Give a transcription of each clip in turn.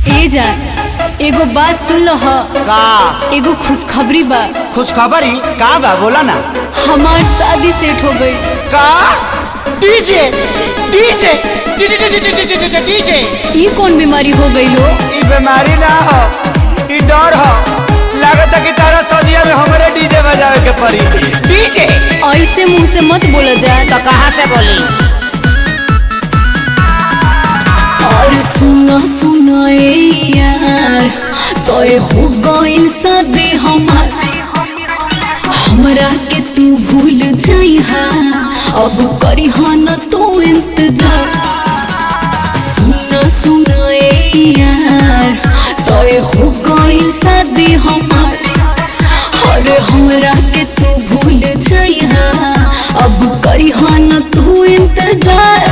ए जा एगो बात सुन लो ह का एगो खुशखबरी बा। खुशखबरी का बा बोला ना। हमार शादी सेट हो गई। का डीजे डीजे डीजे ई कौन बीमारी हो गई हो? ई बीमारी ना हो, ई डर हो। लागत है कि तारा सदिया में हमारे डीजे बजावे के पड़ी। डीजे ऐसे मुंह से मत बोला जाए। तो कहाँ से बोली? और सुना सुना यार तो हो गई शादी हमार, हमरा के तू भूल जाइहा, अब करी न तू इंतजार। सुना सुना यार तो हो गई शादी हमार, अरे हमरा के तू भूल जाइहा, अब करी न तू इंतजार।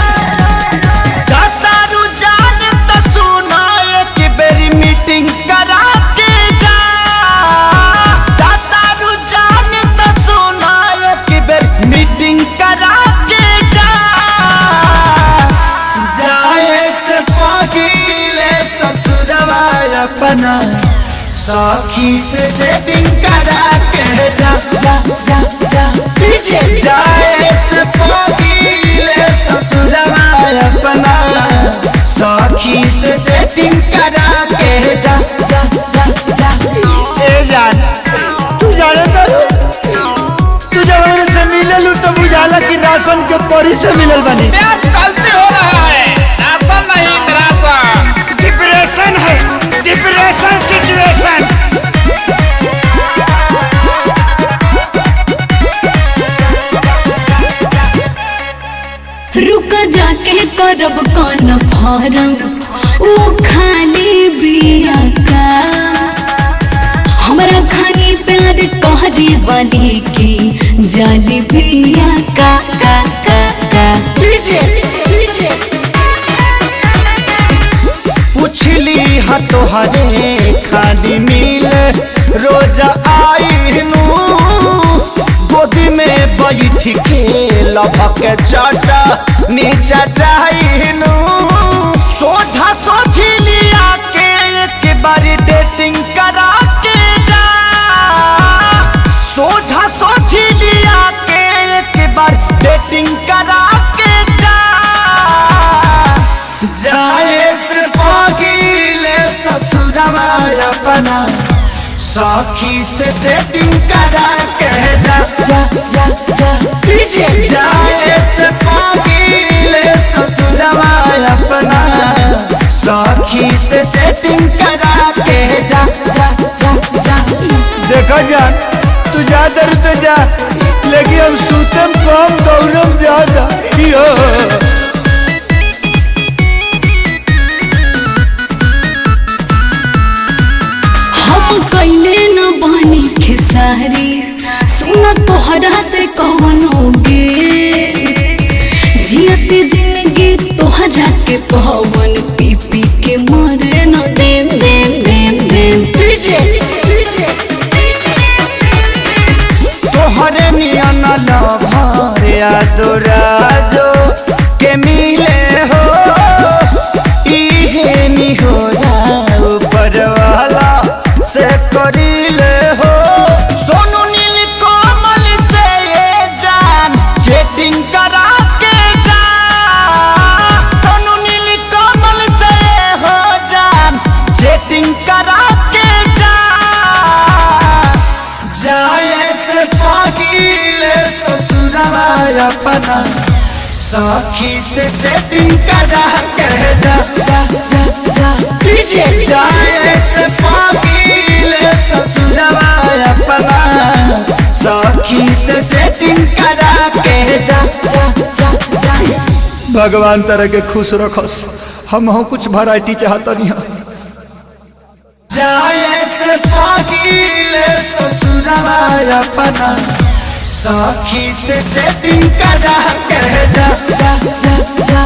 करा के जा जाता रुझान तो सुना एक बेर मीटिंग करा के जा। जाए से पगीले ससुरवा अपना सखी से सेटिंग करा के जा जा जा जा। जाए से पगीले ससुरवा अपना सखी से सेटिंग करा के जा जा जा जा। ए जान तू जाने तू जब से मिलल तो बुझाला कि राशन के परी से मिलल बनी। गलती हो रहा है, राशन नहीं राशन। डिप्रेशन है, डिप्रेशन सिचुएशन। रुक जाके करब कौन फारम, वो खाली बिया का हमरा खानी प्यार कहरे वाली की जाली बिया का का का का। पुछली हा तोहरे खाली मिल रोज आईनू, गोदी में बैठ के लभक चाटा नीचा चाहनू। सोझा सोझी लिया के एक बारी डेटिंग करा के जा। सोझा सोझी लिया के एक बार डेटिंग करा के जा। जाए से पगीले ससुरवा अपना सखी से सेटिंग करा के जा जा जा जा। जाए से पगीले ससुरवा अपना सखी से सेटिंग करा के जा जा जा जा। देखो जान तू जा दर तो जा, लेकिन हम सूतम कम दौड़म ज्यादा। हम कैले न बनी खेसारी, सुना तोहरा से कवनोगे, जियते जिंदगी तोहरा के पवन पी पी के मरे न देम देम देम देम। तोहरे नियन लभर यादोराजो के मिले हो, इहे निहोरा ऊपर वाला से करीले हो। सोनू नील कोमल से ये जान चैटिंग करा के जा। सोनू नील कोमल से हो जान चैटिंग करा के जा। जाए से पगीले ससुरवा अपना सखी से सेटिंग करा के जा जा जा जा। जाए से पगीले ससुरवा अपना सखी से सेटिंग करा के जा जा जा जा। भगवान तरह के खुश रखस, हम हो कुछ वैरायटी चाहता नहीं। जाए से पगीले ससुरवा अपना सखी से सेटिंग करा के जा जा जा जा।